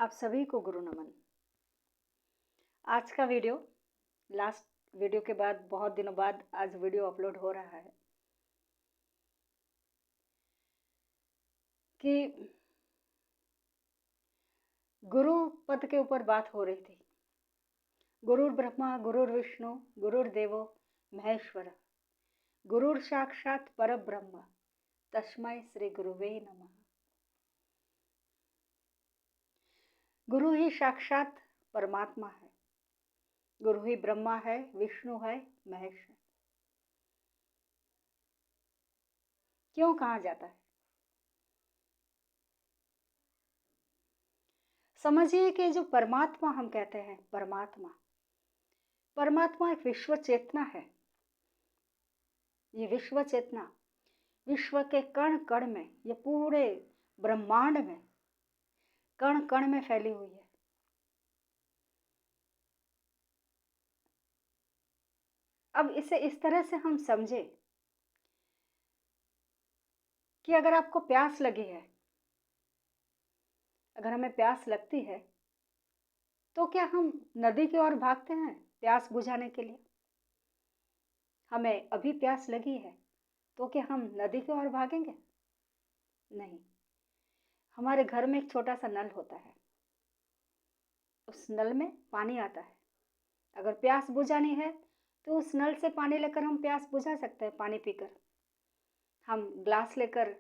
आप सभी को गुरु नमन। आज का वीडियो लास्ट वीडियो के बाद बहुत दिनों बाद आज वीडियो अपलोड हो रहा है कि गुरु पद के ऊपर बात हो रही थी। गुरुर ब्रह्मा गुरुर विष्णु गुरुर्देवो महेश्वर गुरुर साक्षात परब्रह्म तस्मै श्री गुरुवे नमः। गुरु ही साक्षात परमात्मा है, गुरु ही ब्रह्मा है, विष्णु है, महेश है। क्यों कहा जाता है? समझिए कि जो परमात्मा हम कहते हैं, परमात्मा एक विश्व चेतना है। ये विश्व चेतना विश्व के कण कण में, ये पूरे ब्रह्मांड में कण कण में फैली हुई है। अब इसे इस तरह से हम समझे कि अगर आपको प्यास लगी है, अगर हमें प्यास लगती है तो क्या हम नदी की ओर भागते हैं प्यास बुझाने के लिए? हमें अभी प्यास लगी है तो क्या हम नदी की ओर भागेंगे? नहीं। हमारे घर में एक छोटा सा नल होता है, उस नल में पानी आता है। अगर प्यास बुझानी है तो उस नल से पानी लेकर हम प्यास बुझा सकते हैं। पानी पीकर हम ग्लास लेकर,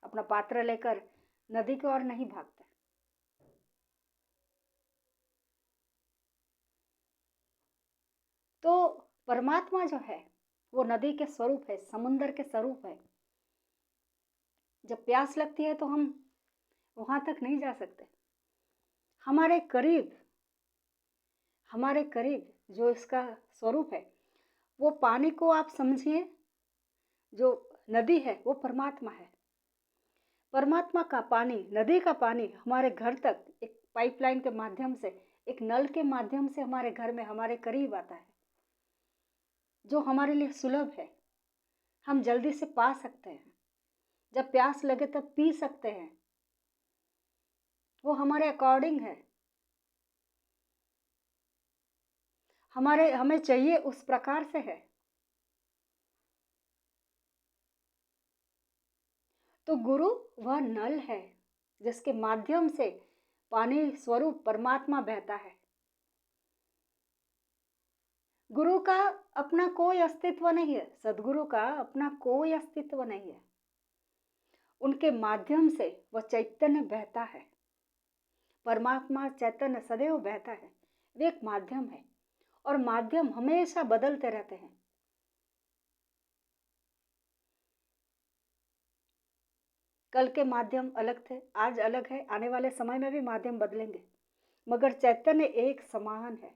अपना पात्र लेकर नदी की ओर नहीं भागते। तो परमात्मा जो है वो नदी के स्वरूप है, समुंदर के स्वरूप है। जब प्यास लगती है तो हम वहां तक नहीं जा सकते। हमारे करीब जो इसका स्वरूप है, वो पानी को आप समझिए, जो नदी है वो परमात्मा है। परमात्मा का पानी, नदी का पानी हमारे घर तक एक पाइपलाइन के माध्यम से, एक नल के माध्यम से हमारे घर में, हमारे करीब आता है, जो हमारे लिए सुलभ है। हम जल्दी से पा सकते हैं। जब प्यास लगे तब पी सकते हैं। वो हमारे अकॉर्डिंग है, हमें चाहिए उस प्रकार से है। तो गुरु वह नल है जिसके माध्यम से पानी स्वरूप परमात्मा बहता है। गुरु का अपना कोई अस्तित्व नहीं है, सदगुरु का अपना कोई अस्तित्व नहीं है। उनके माध्यम से वह चैतन्य बहता है। परमात्मा चैतन्य सदैव बहता है। वे एक माध्यम है और माध्यम हमेशा बदलते रहते हैं। कल के माध्यम अलग थे, आज अलग है, आने वाले समय में भी माध्यम बदलेंगे, मगर चैतन्य एक समान है।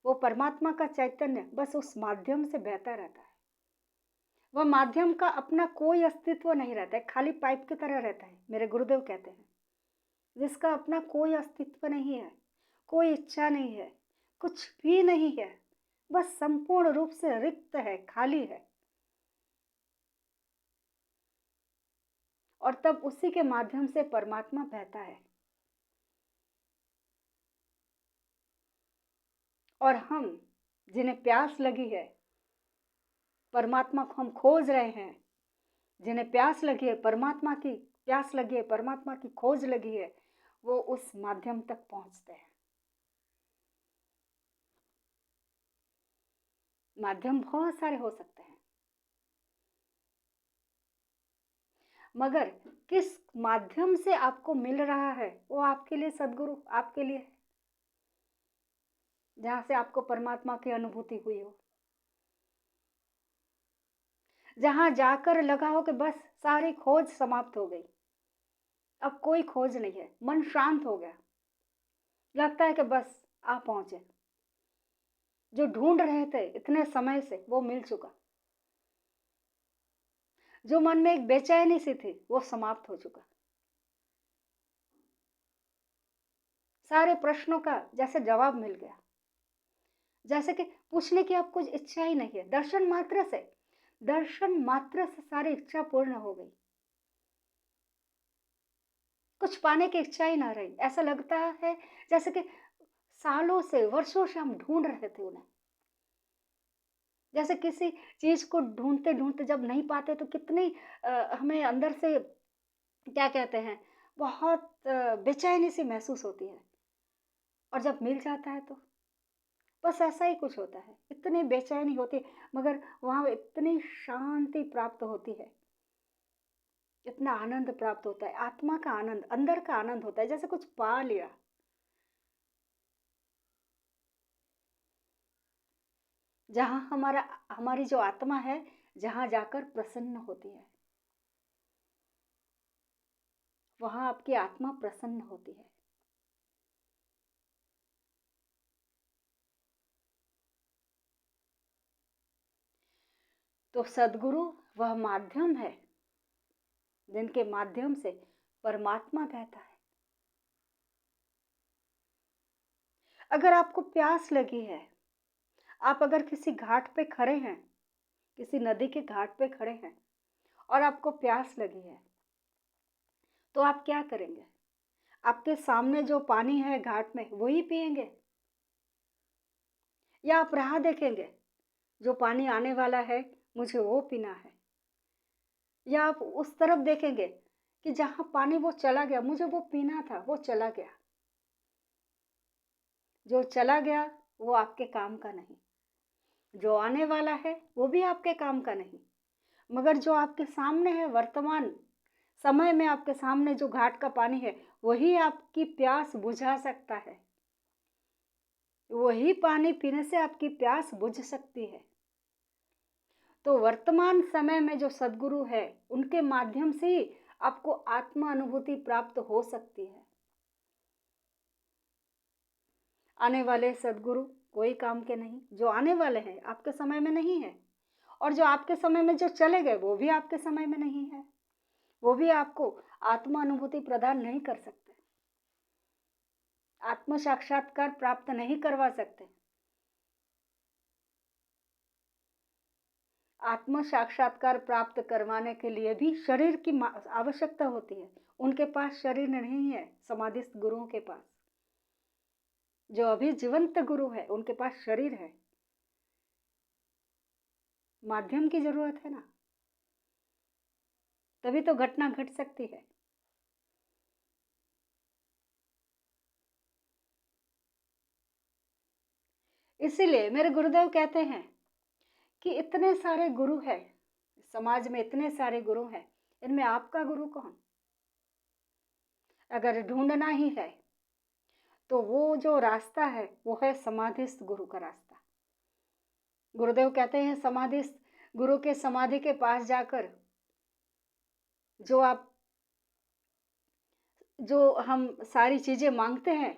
वो परमात्मा का चैतन्य बस उस माध्यम से बहता रहता है। वह माध्यम का अपना कोई अस्तित्व नहीं रहता है, खाली पाइप की तरह रहता है। मेरे गुरुदेव कहते हैं, जिसका अपना कोई अस्तित्व नहीं है, कोई इच्छा नहीं है, कुछ भी नहीं है, बस संपूर्ण रूप से रिक्त है, खाली है। और तब उसी के माध्यम से परमात्मा बहता है। और हम जिन्हें प्यास लगी है, परमात्मा को हम खोज रहे हैं। जिन्हें प्यास लगी है, परमात्मा की प्यास लगी है, परमात्मा की खोज लगी है, वो उस माध्यम तक पहुंचते हैं। माध्यम बहुत सारे हो सकते हैं, मगर किस माध्यम से आपको मिल रहा है वो आपके लिए सदगुरु, आपके लिए है, जहां से आपको परमात्मा की अनुभूति हुई हो, जहां जाकर लगा हो कि बस सारी खोज समाप्त हो गई, अब कोई खोज नहीं है, मन शांत हो गया, लगता है कि बस आप पहुंचे, जो ढूंढ रहे थे इतने समय से वो मिल चुका, जो मन में एक बेचैनी सी थी वो समाप्त हो चुका, सारे प्रश्नों का जैसे जवाब मिल गया, जैसे कि पूछने की अब कुछ इच्छा ही नहीं है। दर्शन मात्र से सारी इच्छा पूर्ण हो गई। कुछ पाने की इच्छा ही ना रही। ऐसा लगता है जैसे कि सालों से, वर्षों से हम ढूँढ रहे थे उन्हें। जैसे किसी चीज़ को ढूँढते-ढूँढते जब नहीं पाते तो कितनी हमें अंदर से क्या कहते हैं, बहुत बेचैनी-सी महसूस होती है। और जब मिल जाता है तो बस ऐसा ही कुछ होता है। इतनी बेचैनी होती है, मगर वहाँ इतनी शांति प्राप्त होती है, इतना आनंद प्राप्त होता है, आत्मा का आनंद, अंदर का आनंद होता है, जैसे कुछ पा लिया। जहाँ हमारी जो आत्मा है, जहाँ जाकर प्रसन्न होती है, वहाँ आपकी आत्मा प्रसन्न होती है। तो सद्गुरु वह माध्यम है, जिनके माध्यम से परमात्मा बहता है। अगर आपको प्यास लगी है, आप अगर किसी घाट पे खड़े हैं, किसी नदी के घाट पे खड़े हैं और आपको प्यास लगी है, तो आप क्या करेंगे? आपके सामने जो पानी है घाट में, वही पिएँगे? या आप राह देखेंगे, जो पानी आने वाला है, मुझे वो पीना है? या आप उस तरफ देखेंगे कि जहाँ पानी वो चला गया, मुझे वो पीना था, वो चला गया। जो चला गया, वो आपके काम का नहीं। जो आने वाला है, वो भी आपके काम का नहीं। मगर जो आपके सामने है, वर्तमान समय में आपके सामने जो घाट का पानी है, वही आपकी प्यास बुझा सकता है। वही पानी पीने से आपकी प्यास बुझ सकती है। तो वर्तमान समय में जो सद्गुरु है, उनके माध्यम से ही आपको आत्मा अनुभूति प्राप्त हो सकती है। आने वाले सद्गुरु कोई काम के नहीं, जो आने वाले हैं आपके समय में नहीं है, और जो आपके समय में जो चले गए वो भी आपके समय में नहीं है। वो भी आपको आत्मा अनुभूति प्रदान नहीं कर सकते, आत्म साक्षात्कार प्राप्त नहीं करवा सकते। आत्म साक्षात्कार प्राप्त करवाने के लिए भी शरीर की आवश्यकता होती है। उनके पास शरीर नहीं है, समाधिस्थ गुरुओं के पास। जो अभी जीवंत गुरु है, उनके पास शरीर है। माध्यम की जरूरत है ना, तभी तो घटना घट सकती है। इसीलिए मेरे गुरुदेव कहते हैं कि इतने सारे गुरु हैं, समाज में इतने सारे गुरु हैं, इनमें आपका गुरु कौन? अगर ढूंढना ही है तो वो जो रास्ता है, वो है समाधिस्थ गुरु का रास्ता। गुरुदेव कहते हैं समाधिस्थ गुरु के समाधि के पास जाकर जो आप जो हम सारी चीजें मांगते हैं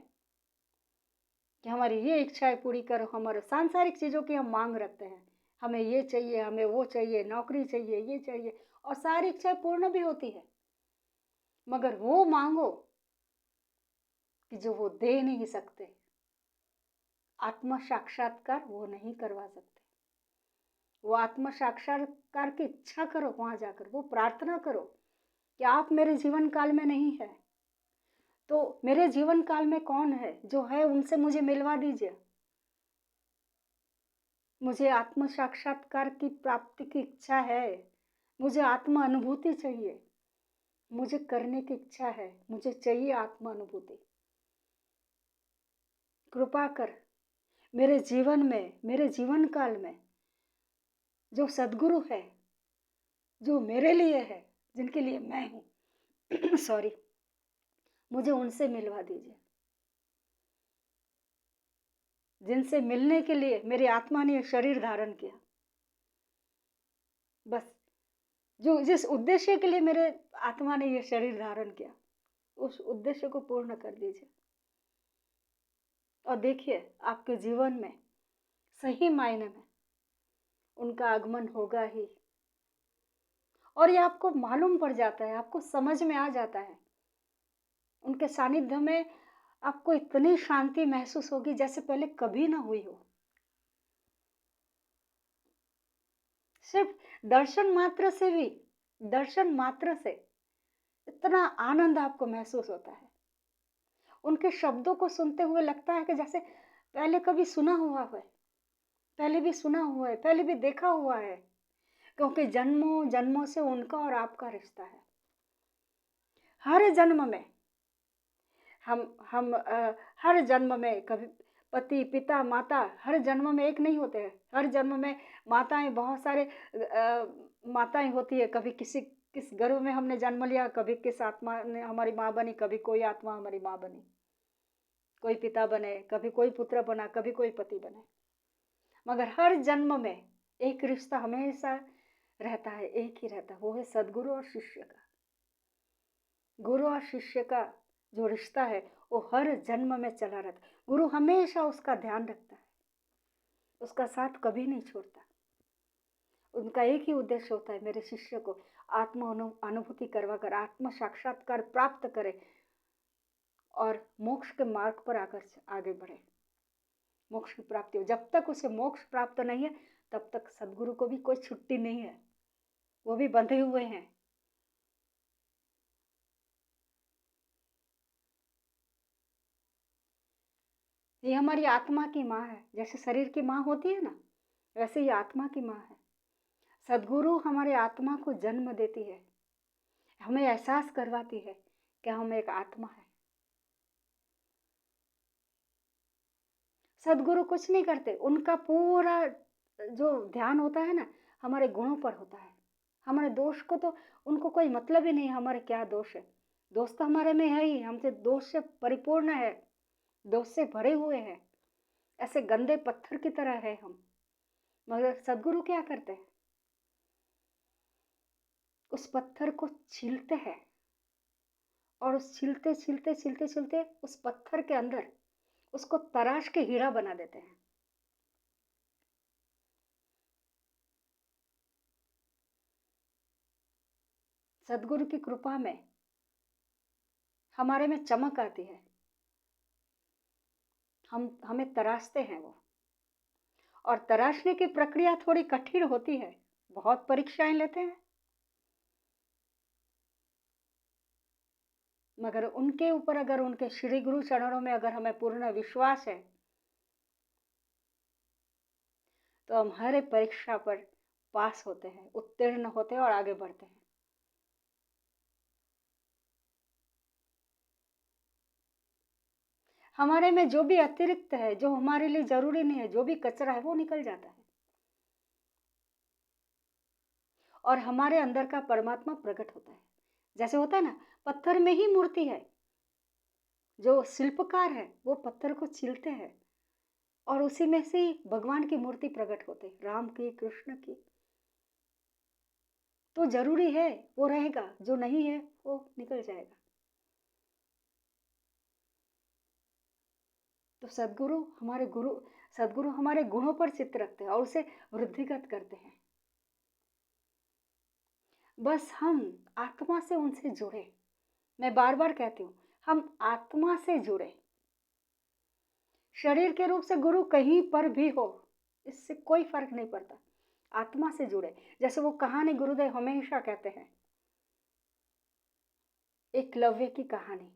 कि हमारी ये इच्छाएं पूरी करो, हमारे सांसारिक चीजों की हम मांग रखते हैं, हमें ये चाहिए, हमें वो चाहिए, नौकरी चाहिए, ये चाहिए, और सारी इच्छाएं पूर्ण भी होती है, मगर वो मांगो कि जो वो दे नहीं सकते। आत्म साक्षात्कार वो नहीं करवा सकते। वो आत्म साक्षात्कार की इच्छा करो, वहां जाकर वो प्रार्थना करो कि आप मेरे जीवन काल में नहीं है, तो मेरे जीवन काल में कौन है, जो है उनसे मुझे मिलवा दीजिए। मुझे आत्म साक्षात्कार की प्राप्ति की इच्छा है, मुझे आत्म अनुभूति चाहिए, मुझे करने की इच्छा है, मुझे चाहिए आत्म अनुभूति। कृपा कर मेरे जीवन में, मेरे जीवन काल में जो सद्गुरु है, जो मेरे लिए है, जिनके लिए मैं हूँ सॉरी, मुझे उनसे मिलवा दीजिए, जिनसे मिलने के लिए मेरी आत्मा ने शरीर धारण किया। बस जो जिस उद्देश्य के लिए मेरे आत्मा ने ये शरीर धारण किया, उस उद्देश्य को पूर्ण कर दीजिए। और देखिए आपके जीवन में सही मायने में उनका आगमन होगा ही, और ये आपको मालूम पड़ जाता है, आपको समझ में आ जाता है। उनके सानिध्य में आपको इतनी शांति महसूस होगी जैसे पहले कभी ना हुई हो। सिर्फ दर्शन मात्र से भी, दर्शन मात्र से इतना आनंद आपको महसूस होता है। उनके शब्दों को सुनते हुए लगता है कि जैसे पहले कभी सुना हुआ है, पहले भी सुना हुआ है, पहले भी देखा हुआ है, क्योंकि जन्मों जन्मों से उनका और आपका रिश्ता है। हर जन्म में हम हर जन्म में कभी पति, पिता, माता हर जन्म में एक नहीं होते हैं। हर जन्म में माताएँ बहुत सारे माताएँ होती है। कभी किस गर्भ में हमने जन्म लिया, कभी किस आत्मा ने हमारी माँ बनी, कभी कोई आत्मा हमारी माँ बनी। कोई पिता बने, कभी कोई पुत्र बना, कभी कोई पति बने। मगर हर जन्म में एक रिश्ता हमेशा रहता है, एक ही रहता है, वो है सद्गुरु और शिष्य का। गुरु और शिष्य का जो रिश्ता है वो हर जन्म में चला रहता है। गुरु हमेशा उसका ध्यान रखता है, उसका साथ कभी नहीं छोड़ता। उनका एक ही उद्देश्य होता है, मेरे शिष्य को आत्म अनुभूति करवा कर आत्म साक्षात्कार प्राप्त करे और मोक्ष के मार्ग पर आकर आगे बढ़े, मोक्ष की प्राप्ति हो। जब तक उसे मोक्ष प्राप्त नहीं है तब तक सदगुरु को भी कोई छुट्टी नहीं है, वो भी बंधे हुए हैं। ये हमारी आत्मा की माँ है। जैसे शरीर की माँ होती है ना, वैसे ही आत्मा की माँ है। सदगुरु हमारे आत्मा को जन्म देती है, हमें एहसास करवाती है कि हम एक आत्मा है। सदगुरु कुछ नहीं करते, उनका पूरा जो ध्यान होता है ना हमारे गुणों पर होता है। हमारे दोष को तो उनको कोई मतलब ही नहीं, हमारे क्या दोष है। दोष तो हमारे में है ही, हमसे दोष से परिपूर्ण है, दोष से भरे हुए हैं, ऐसे गंदे पत्थर की तरह है हम। मगर सदगुरु क्या करते हैं, उस पत्थर को छीलते हैं और उस छीलते छीलते छीलते छीलते उस पत्थर के अंदर उसको तराश के हीरा बना देते हैं। सदगुरु की कृपा में हमारे में चमक आती है, हम हमें तराशते हैं वो। और तराशने की प्रक्रिया थोड़ी कठिन होती है, बहुत परीक्षाएं लेते हैं, मगर उनके ऊपर अगर उनके श्री गुरु चरणों में अगर हमें पूर्ण विश्वास है तो हम हर एक परीक्षा पर पास होते हैं, उत्तीर्ण होते हैं और आगे बढ़ते हैं। हमारे में जो भी अतिरिक्त है, जो हमारे लिए जरूरी नहीं है, जो भी कचरा है वो निकल जाता है और हमारे अंदर का परमात्मा प्रकट होता है। जैसे होता है ना, पत्थर में ही मूर्ति है, जो शिल्पकार है वो पत्थर को छीलते हैं और उसी में से भगवान की मूर्ति प्रकट होती है, राम की, कृष्ण की। तो जरूरी है वो रहेगा, जो नहीं है वो निकल जाएगा। तो सदगुरु हमारे गुणों पर चित्त रखते हैं और उसे वृद्धिगत करते हैं। बस हम आत्मा से उनसे जुड़े। मैं बार बार कहती हूँ, हम आत्मा से जुड़े। शरीर के रूप से गुरु कहीं पर भी हो, इससे कोई फर्क नहीं पड़ता। आत्मा से जुड़े। जैसे वो कहानी गुरुदेव हमेशा कहते हैं, एकलव्य की कहानी।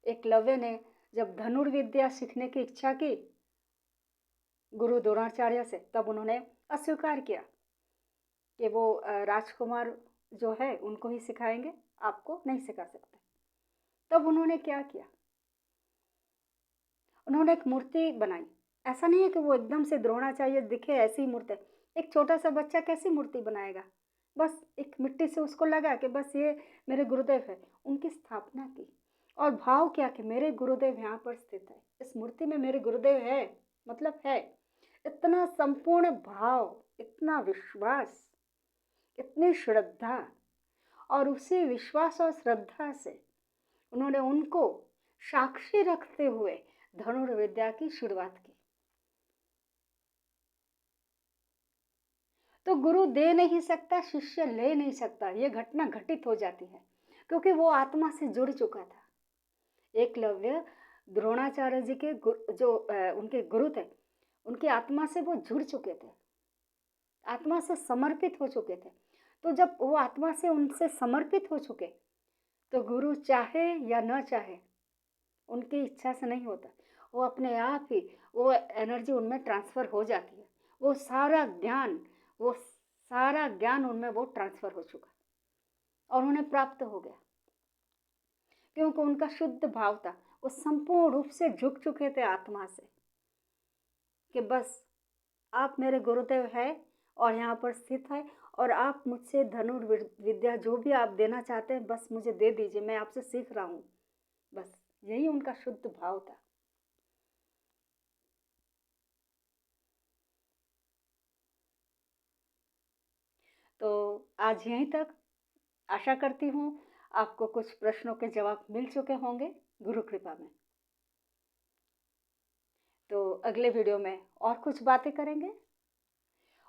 एकलव्य ने जब धनुर्विद्या सीखने की इच्छा की गुरु द्रोणाचार्य से, तब उन्होंने अस्वीकार किया कि वो राजकुमार जो है उनको ही सिखाएंगे, आपको नहीं सिखा सकते। तब उन्होंने क्या किया, उन्होंने एक मूर्ति बनाई। ऐसा नहीं है कि वो एकदम से द्रोणाचार्य दिखे ऐसी मूर्ति। एक छोटा सा बच्चा कैसी मूर्ति बनाएगा, बस एक मिट्टी से उसको लगा कि बस ये मेरे गुरुदेव है, उनकी स्थापना की। और भाव क्या कि मेरे गुरुदेव यहाँ पर स्थित है, इस मूर्ति में मेरे गुरुदेव है, मतलब है। इतना संपूर्ण भाव, इतना विश्वास, इतनी श्रद्धा, और उसी विश्वास और श्रद्धा से उन्होंने उनको साक्षी रखते हुए धनुर्विद्या की शुरुआत की। तो गुरु दे नहीं सकता, शिष्य ले नहीं सकता, ये घटना घटित हो जाती है क्योंकि वो आत्मा से जुड़ चुका था। एकलव्य द्रोणाचार्य जी के जो उनके गुरु थे, उनकी आत्मा से वो जुड़ चुके थे, आत्मा से समर्पित हो चुके थे। तो जब वो आत्मा से उनसे समर्पित हो चुके तो गुरु चाहे या न चाहे, उनकी इच्छा से नहीं होता, वो अपने आप ही वो एनर्जी उनमें ट्रांसफ़र हो जाती है। वो सारा ज्ञान उनमें वो ट्रांसफ़र हो चुका और उन्हें प्राप्त हो गया, क्योंकि उनका शुद्ध भाव था। वो संपूर्ण रूप से झुक चुके थे आत्मा से कि बस आप मेरे गुरुदेव हैं और यहाँ पर स्थित है, और आप मुझसे धनुर्विद्या जो भी आप देना चाहते हैं बस मुझे दे दीजिए, मैं आपसे सीख रहा हूँ। बस यही उनका शुद्ध भाव था। तो आज यहीं तक। आशा करती हूँ आपको कुछ प्रश्नों के जवाब मिल चुके होंगे गुरु कृपा में। तो अगले वीडियो में और कुछ बातें करेंगे।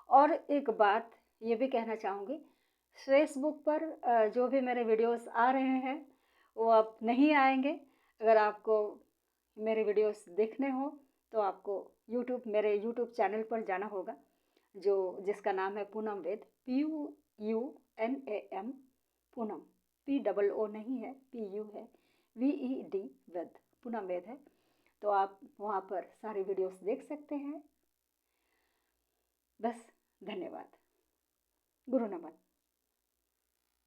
और एक बात ये भी कहना चाहूँगी, फेसबुक पर जो भी मेरे वीडियोस आ रहे हैं वो अब नहीं आएंगे। अगर आपको मेरे वीडियोस देखने हो तो आपको मेरे यूट्यूब चैनल पर जाना होगा, जिसका नाम है पूनम वेद, PUUNAM, पूनम, POO नहीं है, PU है, VED, वेद, पूनम वेद है। तो आप वहाँ पर सारे वीडियोस देख सकते हैं। बस, धन्यवाद। गुरु नमन।